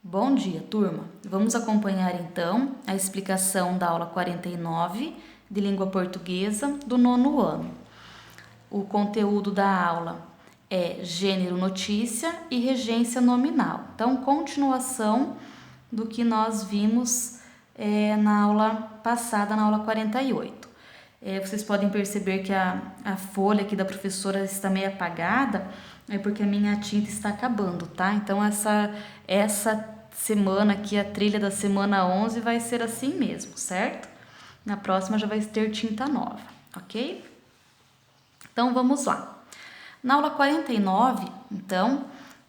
Bom dia, turma! Vamos acompanhar então a explicação da aula 49 de língua portuguesa do nono ano. O conteúdo da aula é gênero notícia e regência nominal. Então, continuação do que nós vimos na aula passada, na aula 48. Vocês podem perceber que a folha aqui da professora está meio apagada, é porque a minha tinta está acabando, tá? Então, essa semana aqui, a trilha da semana 11 vai ser assim mesmo, certo? Na próxima já vai ter tinta nova, ok? Então, vamos lá. Na aula 49, então,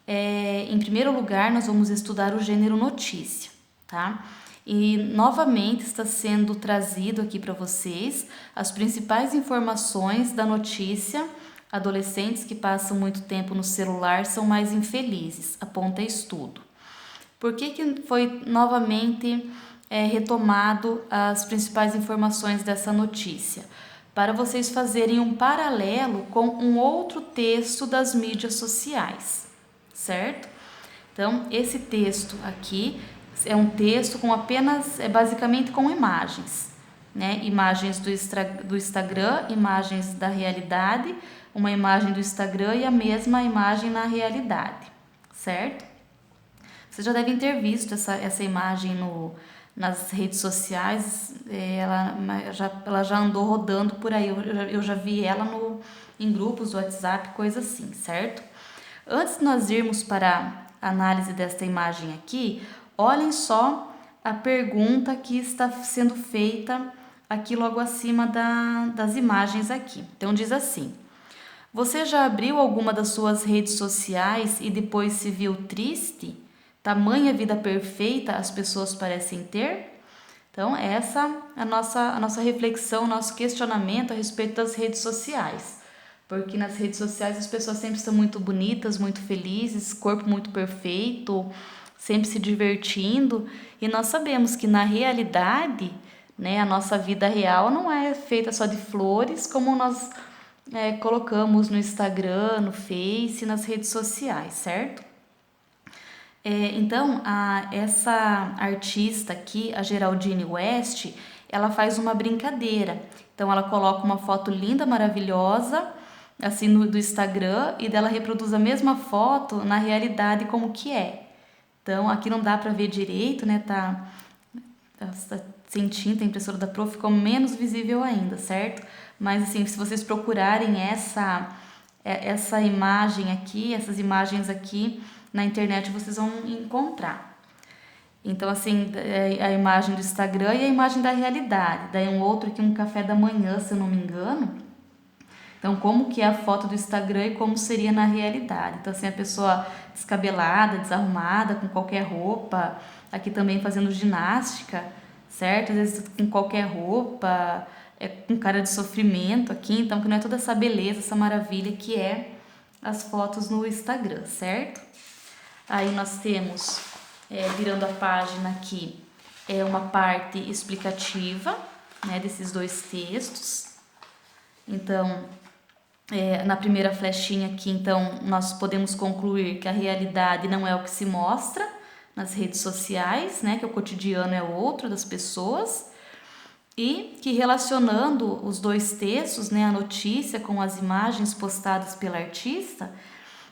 em primeiro lugar, nós vamos estudar o gênero notícia, tá? E novamente está sendo trazido aqui para vocês as principais informações da notícia. Adolescentes que passam muito tempo no celular são mais infelizes, aponta estudo. Por que foi novamente retomado as principais informações dessa notícia? Para vocês fazerem um paralelo com um outro texto das mídias sociais, certo? Então, esse texto aqui é um texto com apenas, basicamente com imagens, né? Imagens do Instagram, imagens da realidade, uma imagem do Instagram e a mesma imagem na realidade, certo? Vocês já devem ter visto essa imagem nas redes sociais, ela já andou rodando por aí, eu já vi ela em grupos do WhatsApp, coisa assim, certo? Antes de nós irmos para a análise desta imagem aqui, olhem só a pergunta que está sendo feita aqui logo acima das imagens aqui. Então, diz assim: você já abriu alguma das suas redes sociais e depois se viu triste? Tamanha vida perfeita as pessoas parecem ter? Então, essa é a nossa reflexão, nosso questionamento a respeito das redes sociais. Porque nas redes sociais as pessoas sempre estão muito bonitas, muito felizes, corpo muito perfeito, sempre se divertindo. E nós sabemos que na realidade, né, a nossa vida real não é feita só de flores, como nós colocamos no Instagram, no Face, nas redes sociais, certo? Então, essa artista aqui, a Geraldine West, ela faz uma brincadeira. Então, ela coloca uma foto linda, maravilhosa, assim, do Instagram, e dela reproduz a mesma foto na realidade como que é. Então, aqui não dá para ver direito, né? Tá sem tinta, a impressora da Pro ficou menos visível ainda, certo? Mas, assim, se vocês procurarem essa imagem aqui, essas imagens aqui, na internet vocês vão encontrar. Então, assim, a imagem do Instagram e a imagem da realidade. Daí um outro aqui, um café da manhã, se eu não me engano. Então, como que é a foto do Instagram e como seria na realidade. Então, assim, a pessoa descabelada, desarrumada, com qualquer roupa. Aqui também fazendo ginástica, certo? Às vezes com qualquer roupa, com cara de sofrimento aqui. Então, que não é toda essa beleza, essa maravilha que é as fotos no Instagram, certo? Aí nós temos, virando a página aqui, uma parte explicativa, né, desses dois textos. Então, na primeira flechinha aqui, então, nós podemos concluir que a realidade não é o que se mostra nas redes sociais, né, que o cotidiano é outro das pessoas, e que relacionando os dois textos, né, a notícia com as imagens postadas pela artista,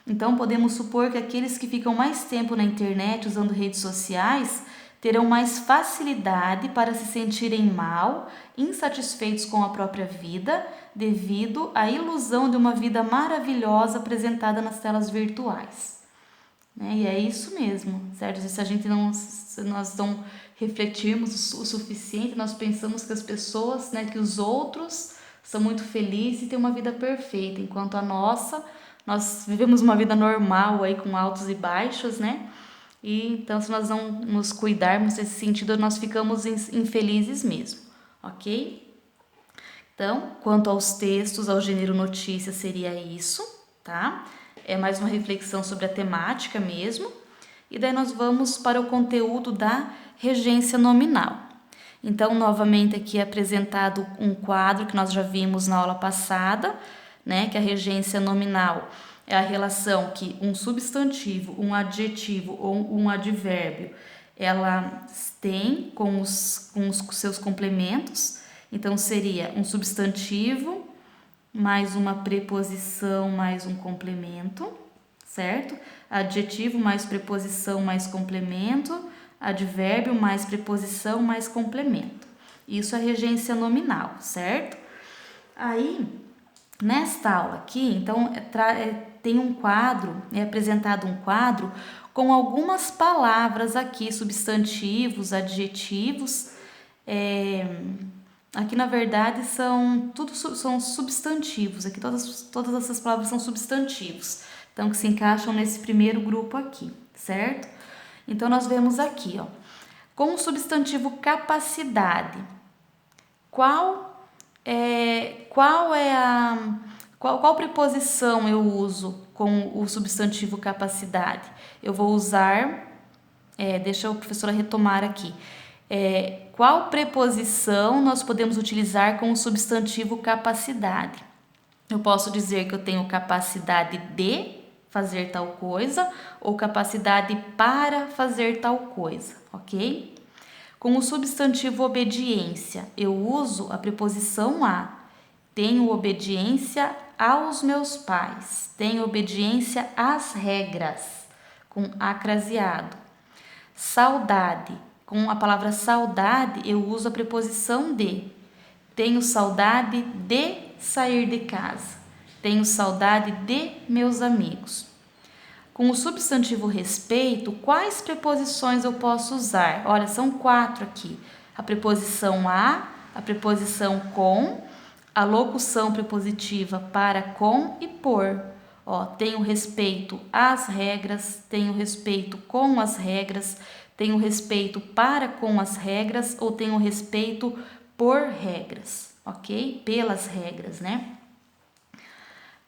então, podemos supor que aqueles que ficam mais tempo na internet usando redes sociais terão mais facilidade para se sentirem mal, insatisfeitos com a própria vida, devido à ilusão de uma vida maravilhosa apresentada nas telas virtuais. E é isso mesmo, certo? Se a gente nós não refletirmos o suficiente, nós pensamos que as pessoas, né, que os outros são muito felizes e têm uma vida perfeita, enquanto a nossa... Nós vivemos uma vida normal aí com altos e baixos, né? E então, se nós não nos cuidarmos nesse sentido, nós ficamos infelizes mesmo, ok? Então, quanto aos textos, ao gênero notícia, seria isso, tá? É mais uma reflexão sobre a temática mesmo. E daí nós vamos para o conteúdo da regência nominal. Então, novamente aqui é apresentado um quadro que nós já vimos na aula passada, né, que a regência nominal é a relação que um substantivo, um adjetivo ou um advérbio, ela tem com os seus complementos. Então, seria um substantivo mais uma preposição mais um complemento, certo? Adjetivo mais preposição mais complemento, advérbio mais preposição mais complemento. Isso é regência nominal, certo? Aí, nesta aula aqui, então, tem um quadro, é apresentado um quadro com algumas palavras aqui, substantivos, adjetivos. Aqui, na verdade, são substantivos. Aqui, todas essas palavras são substantivos. Então, que se encaixam nesse primeiro grupo aqui, certo? Então, nós vemos aqui, ó, com o substantivo capacidade. Qual preposição eu uso com o substantivo capacidade? Eu vou usar, deixa a professora retomar aqui. Qual preposição nós podemos utilizar com o substantivo capacidade? Eu posso dizer que eu tenho capacidade de fazer tal coisa ou capacidade para fazer tal coisa, ok? Com o substantivo obediência, eu uso a preposição a. Tenho obediência aos meus pais. Tenho obediência às regras, com acraseado. Saudade. Com a palavra saudade, eu uso a preposição de. Tenho saudade de sair de casa. Tenho saudade de meus amigos. Com o substantivo respeito, quais preposições eu posso usar? Olha, são 4 aqui. A preposição a preposição com, a locução prepositiva para com e por. Tenho respeito às regras, tenho respeito com as regras, tenho respeito para com as regras ou tenho respeito por regras, ok? Pelas regras, né?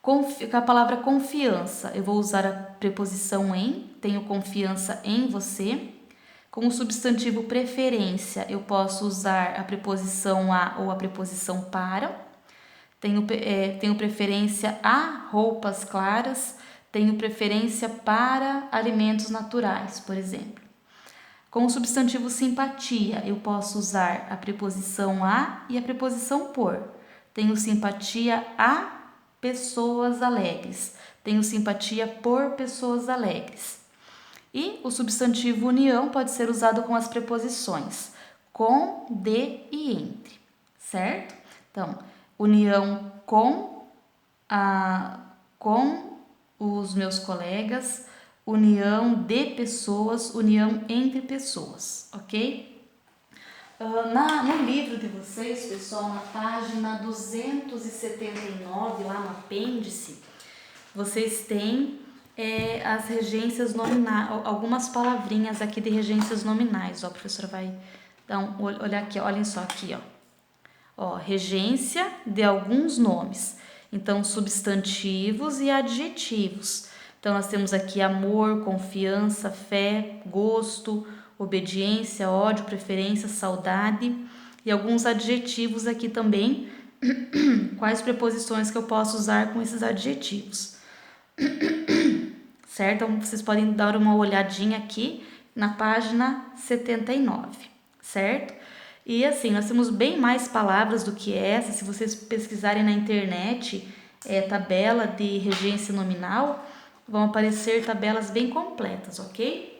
Com a palavra confiança, eu vou usar a preposição em, tenho confiança em você. Com o substantivo preferência, eu posso usar a preposição a ou a preposição para. Tenho preferência a roupas claras, tenho preferência para alimentos naturais, por exemplo. Com o substantivo simpatia, eu posso usar a preposição a e a preposição por. Tenho simpatia a pessoas alegres. Tenho simpatia por pessoas alegres. E o substantivo união pode ser usado com as preposições com, de e entre, certo? Então, união com os meus colegas, união de pessoas, união entre pessoas, ok? No livro de vocês, pessoal, na página 279, lá no apêndice, vocês têm as regências nominais, algumas palavrinhas aqui de regências nominais. A professora vai dar olhar aqui, olhem só aqui, regência de alguns nomes. Então, substantivos e adjetivos. Então, nós temos aqui amor, confiança, fé, gosto, obediência, ódio, preferência, saudade e alguns adjetivos aqui também. Quais preposições que eu posso usar com esses adjetivos? Certo? Então, vocês podem dar uma olhadinha aqui na página 79, certo? E assim, nós temos bem mais palavras do que essa. Se vocês pesquisarem na internet, tabela de regência nominal, vão aparecer tabelas bem completas, ok?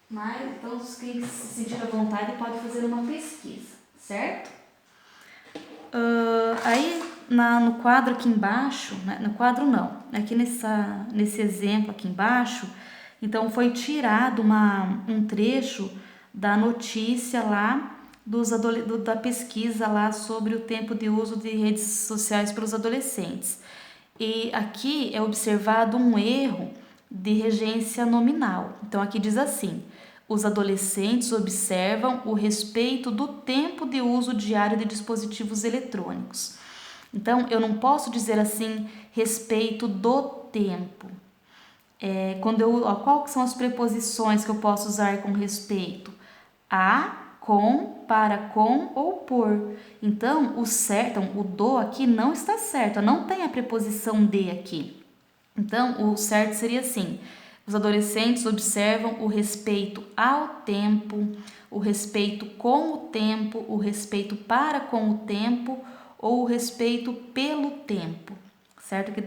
Mas, então, quem se sentir à vontade pode fazer uma pesquisa, certo? Aí, no quadro aqui embaixo, né, no quadro não, aqui nesse exemplo aqui embaixo, então foi tirado um trecho da notícia lá da pesquisa lá sobre o tempo de uso de redes sociais pelos adolescentes. E aqui é observado um erro de regência nominal. Então, aqui diz assim: os adolescentes observam o respeito do tempo de uso diário de dispositivos eletrônicos. Então, eu não posso dizer assim, respeito do tempo. Qual são as preposições que eu posso usar com respeito? A, com, para, com ou por. Então, o do aqui não está certo, não tem a preposição de aqui. Então, o certo seria assim: os adolescentes observam o respeito ao tempo, o respeito com o tempo, o respeito para com o tempo ou o respeito pelo tempo, certo? Que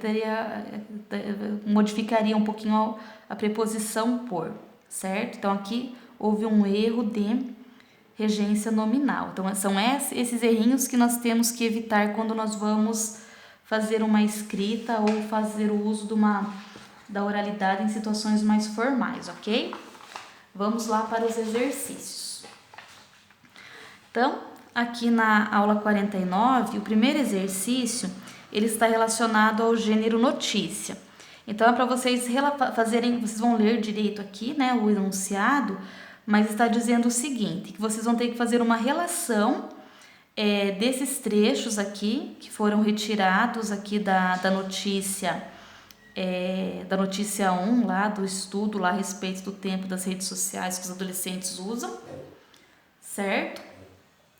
modificaria um pouquinho a preposição por, certo? Então, aqui houve um erro de regência nominal. Então, são esses errinhos que nós temos que evitar quando nós vamos fazer uma escrita ou fazer o uso da oralidade em situações mais formais, ok? Vamos lá para os exercícios. Então, aqui na aula 49, o primeiro exercício, ele está relacionado ao gênero notícia. Então, é para vocês fazerem, vocês vão ler direito aqui, né, o enunciado, mas está dizendo o seguinte, que vocês vão ter que fazer uma relação desses trechos aqui, que foram retirados aqui da notícia 1, lá do estudo lá a respeito do tempo das redes sociais que os adolescentes usam, certo?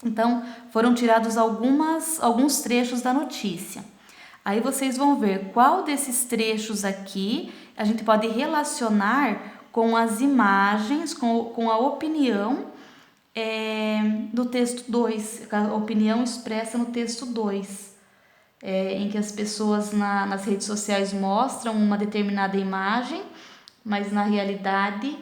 Então, foram tirados alguns trechos da notícia. Aí vocês vão ver qual desses trechos aqui a gente pode relacionar com as imagens, com a opinião do texto 2, a opinião expressa no texto 2, em que as pessoas nas redes sociais mostram uma determinada imagem, mas na realidade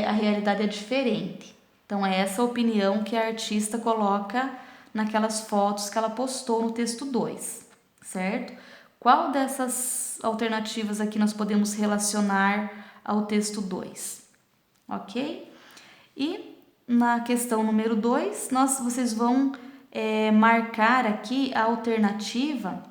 a realidade é diferente. Então, é essa opinião que a artista coloca naquelas fotos que ela postou no texto 2, certo? Qual dessas alternativas aqui nós podemos relacionar ao texto 2? Ok? E na questão número 2, vocês vão marcar aqui a alternativa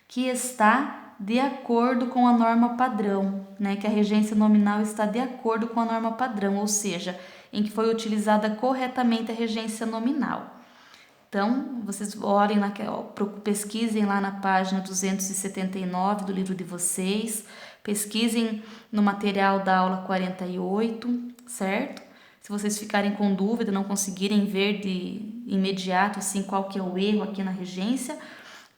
que está de acordo com a norma padrão, né? Que a regência nominal está de acordo com a norma padrão, ou seja, em que foi utilizada corretamente a regência nominal. Então, vocês olhem, pesquisem lá na página 279 do livro de vocês, pesquisem no material da aula 48, certo? Se vocês ficarem com dúvida, não conseguirem ver de imediato assim, qual que é o erro aqui na regência,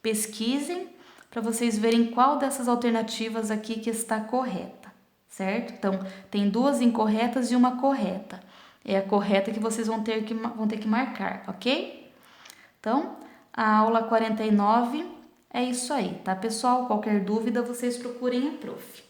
pesquisem para vocês verem qual dessas alternativas aqui que está correta, certo? Então, tem 2 incorretas e uma correta. É a correta que vocês vão ter que marcar, ok? Então, a aula 49 é isso aí, tá, pessoal? Qualquer dúvida, vocês procurem a prof.